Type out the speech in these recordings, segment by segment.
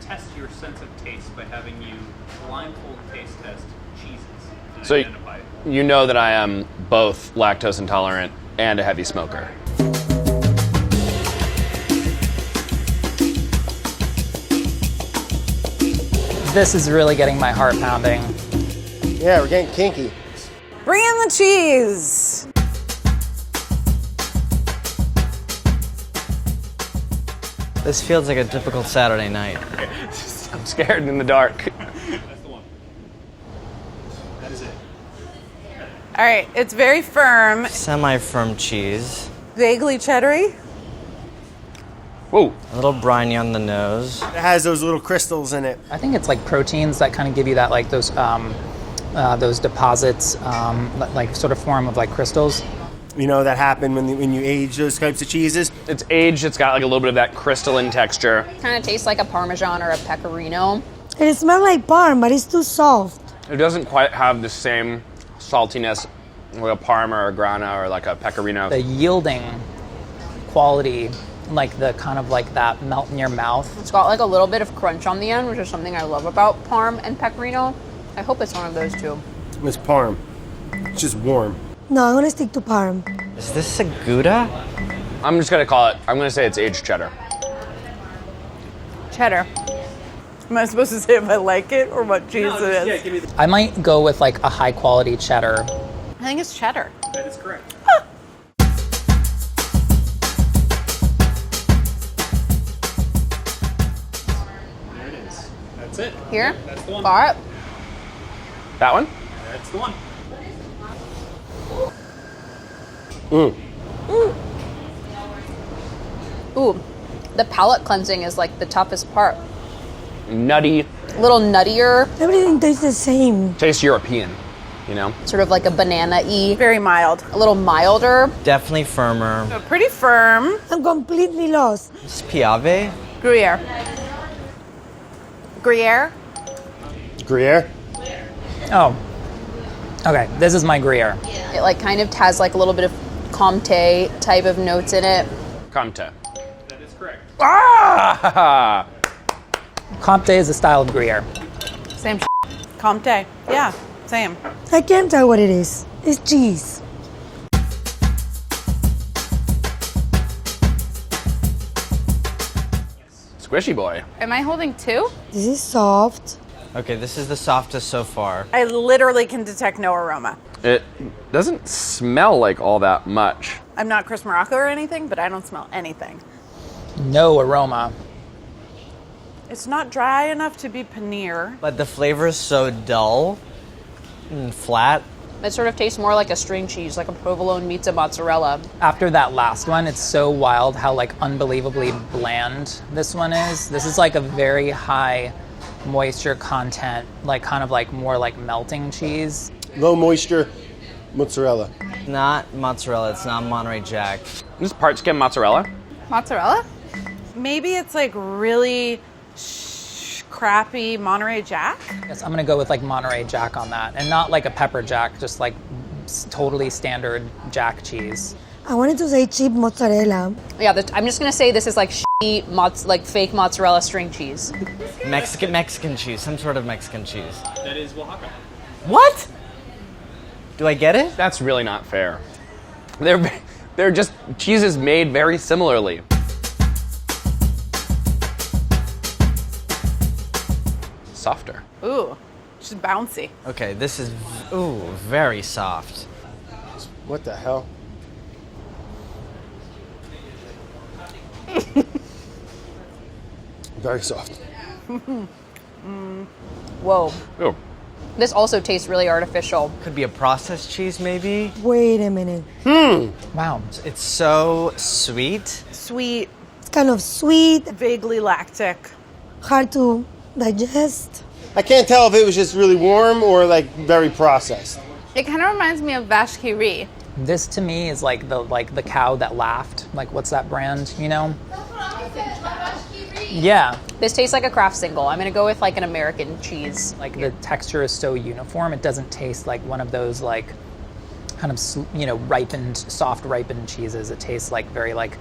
test your sense of taste by having you blindfold taste test cheeses and So identify it. you know that I am both lactose intolerant and a heavy smoker. This is really getting my heart pounding. Yeah, we're getting kinky. Bring in the cheese. This feels like a typical Saturday night. I'm scared in the dark. That's the one. That is it. All right, it's very firm, Semi-firm cheese. vaguely cheddary. Whoa. A little briny on the nose. It has those little crystals in it. I think it's like proteins that kind of give you that, like those deposits, like sort of form of like crystals. You know, that happen when you age those types of cheeses. It's aged, it's got like a little bit of that crystalline texture. Kind of tastes like a Parmesan or a Pecorino. It smells like parm, but it's too soft. It doesn't quite have the same saltiness like a Parma or a Grana or like a Pecorino. The yielding quality, like the kind of like that melt in your mouth. It's got like a little bit of crunch on the end, which is something I love about Parm and Pecorino. I hope it's one of those two. It's parm. It's just warm. No, I'm gonna stick to parm. Is this a Gouda? I'm just gonna call it, I'm gonna say it's aged cheddar. Cheddar. Am I supposed to say if I like it or what cheese it is? Yeah, give me the... I might go with like a high quality cheddar. I think it's cheddar. That is correct. There it is. That's it. Here? That's the one. Got it. That one? That's the one. Ooh, the palate cleansing is like the toughest part. Nutty, A little nuttier, Everything tastes the same. tastes European, you know? sort of like a banana-y. Very mild. A little milder. Definitely firmer. Pretty firm. I'm completely lost. This is Piave. Gruyere. Gruyere? Gruyere. Oh, okay. This is my Gruyere. It like kind of has like a little bit of Comté type of notes in it. Comte. That is correct. Ah! Comte is a style of Gruyere. Same Comté. Yeah, same. I can't tell what it is. It's cheese. Squishy boy. Am I holding two? This is soft. Okay, this is the softest so far. I literally can detect no aroma. It doesn't smell like all that much. I'm not Chris Morocco or anything, but I don't smell anything. No aroma. It's not dry enough to be paneer. But the flavor is so dull and flat. It sort of tastes more like a string cheese, like a provolone meets a mozzarella. After that last one, it's so wild how like unbelievably bland this one is. This is like a very high moisture content, like kind of like more like melting cheese. Low moisture mozzarella. Not mozzarella, it's not Monterey Jack. This is part skim mozzarella. Mozzarella? Maybe it's like really crappy Monterey Jack. Yes, I'm gonna go with like Monterey Jack on that, and not like a pepper jack, just like totally standard Jack cheese. I wanted to say cheap mozzarella. Yeah, I'm just gonna say this is like like fake mozzarella string cheese. Mexican cheese, some sort of Mexican cheese. That is Oaxaca. What? Do I get it? That's really not fair. They're just cheeses made very similarly. Softer. Ooh, just bouncy. Okay, this is, ooh, very soft. What the hell? Very soft. Whoa. Ooh. This also tastes really artificial. Could be a processed cheese, maybe? Wait a minute. Wow. It's so sweet. Sweet, It's kind of sweet, vaguely lactic. hard to digest. I can't tell if it was just really warm or like very processed. It kind of reminds me of vache qui rit. This to me is like the cow that laughed. Like what's that brand? You know? Yeah. This tastes like a Kraft single. I'm gonna go with like an American cheese. Like the texture is so uniform. It doesn't taste like one of those like kind of ripened, soft ripened cheeses. It tastes like very like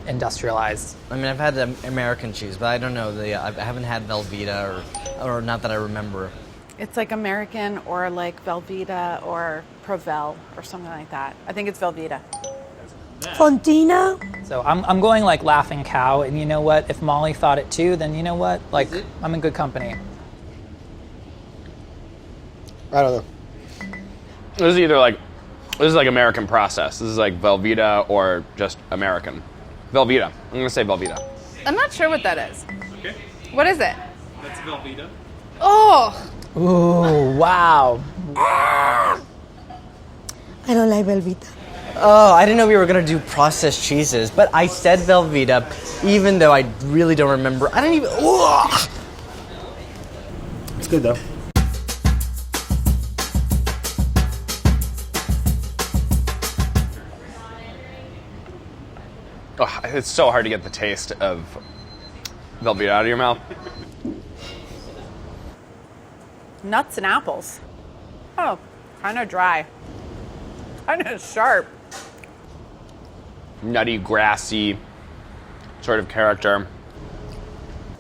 industrialized. I mean, I've had the American cheese, but I don't know. I haven't had Velveeta or not that I remember. It's like American or like Velveeta or Provel or something like that. I think it's Velveeta. Fontina. So I'm going like Laughing Cow, and you know what? If Molly thought it too, then you know what? Like, I'm in good company. I don't know. This is like American process. This is like Velveeta or just American. Velveeta. I'm gonna say Velveeta. I'm not sure what that is. Okay. What is it? That's Velveeta. Oh, Ooh, wow. I don't like Velveeta. Oh, I didn't know we were gonna do processed cheeses, but I said Velveeta, even though I really don't remember. I don't even. Ugh! It's good though. Oh, it's so hard to get the taste of Velveeta out of your mouth. Nuts and apples. Oh, kind of dry. Kind of sharp. Nutty, grassy sort of character.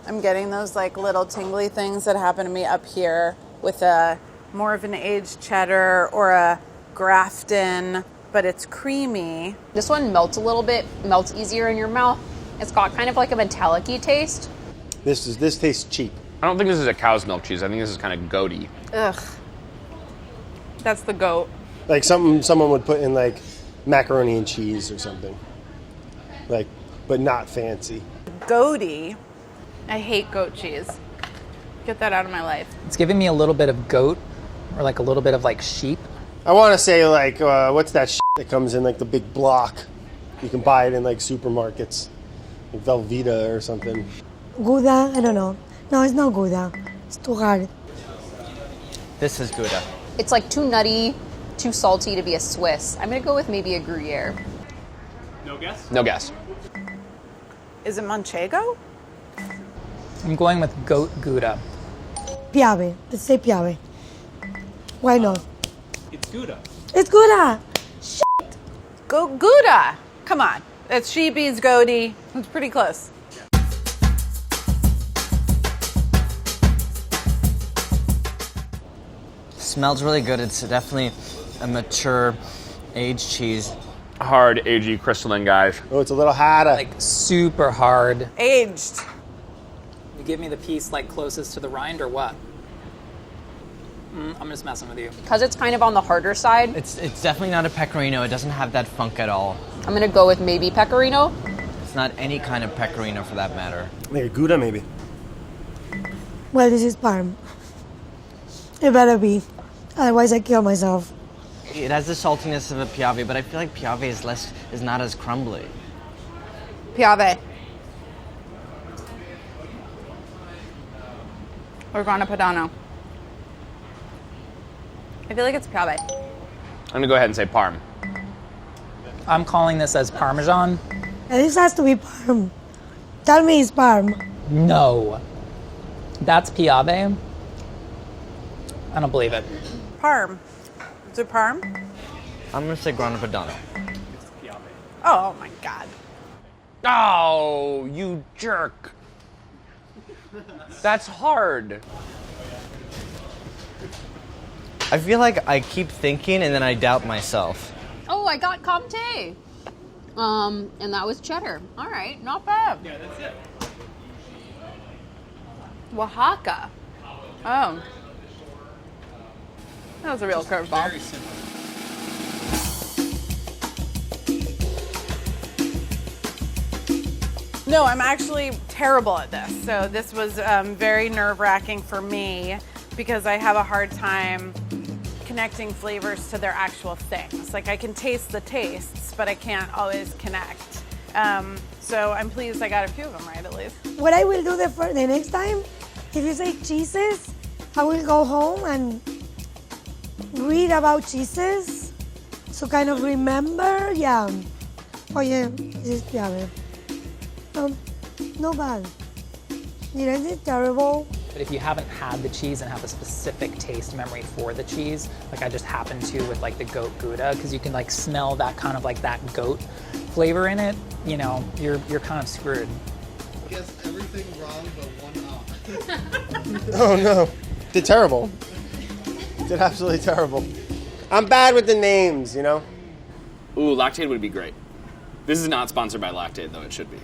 I'm getting those like little tingly things that happen to me up here with a more of an aged cheddar or a Grafton, but it's creamy. this one melts a little bit, melts easier in your mouth. It's got kind of like a metallic-y taste. This tastes cheap. I don't think this is a cow's milk cheese. I think this is kind of goaty. Ugh. That's the goat. Like something someone would put in like macaroni and cheese or something. Like, but not fancy. Goaty. I hate goat cheese. Get that out of my life. It's giving me a little bit of goat, or like a little bit of like sheep. I want to say like, what's that shit that comes in like the big block? You can buy it in like supermarkets, like Velveeta or something. Gouda. I don't know. No, it's not Gouda. It's too hard. This is Gouda. It's like too nutty, too salty to be a Swiss. I'm gonna go with maybe a Gruyere. No guess? No guess. Is it Manchego? I'm going with goat Gouda. Piave. Let's say Piave. Why not? It's Gouda. It's Gouda. Gouda. Come on. It's sheepies, goaty. It's pretty close. Smells really good. It's definitely a mature aged cheese. Hard, agey, crystalline, guys. Oh, it's a little harder. Like super hard. Aged. You give me the piece like closest to the rind or what? I'm just messing with you. Because it's kind of on the harder side, It's definitely not a pecorino. It doesn't have that funk at all. I'm gonna go with maybe pecorino. It's not any kind of pecorino for that matter. Like a Gouda maybe. Well, this is Parm. It better be. Otherwise, I kill myself. It has the saltiness of a Piave, but I feel like Piave is not as crumbly. Piave. Or Grana Padano. I feel like it's Piave. I'm gonna go ahead and say Parm. I'm calling this as Parmesan. And this has to be Parm. Tell me it's Parm. No. That's Piave. I don't believe it. Parm. Is it Parm? I'm gonna say Grana Padano. Oh my God. Oh, you jerk. That's hard. I feel like I keep thinking and then I doubt myself. Oh, I got Comté. And that was cheddar. All right, not bad. Yeah, that's it. Oaxaca. Oh. That was a real curveball. Very simple. No, I'm actually terrible at this. So this was very nerve-wracking for me because I have a hard time connecting flavors to their actual things. Like I can taste the tastes, but I can't always connect. So I'm pleased I got a few of them right at least. What I will do the next time, if you say cheeses, I will go home and read about cheeses. So kind of remember, yeah. Oh yeah, this is Piave. No bad. You know, it's terrible. But if you haven't had the cheese and have a specific taste memory for the cheese, like I just happened to with like the goat Gouda, because you can like smell that kind of like that goat flavor in it, you know, you're kind of screwed. Guess everything wrong but one off. Oh no, did terrible. Did absolutely terrible. I'm bad with the names, you know. Ooh, Lactaid would be great. This is not sponsored by Lactaid, though it should be.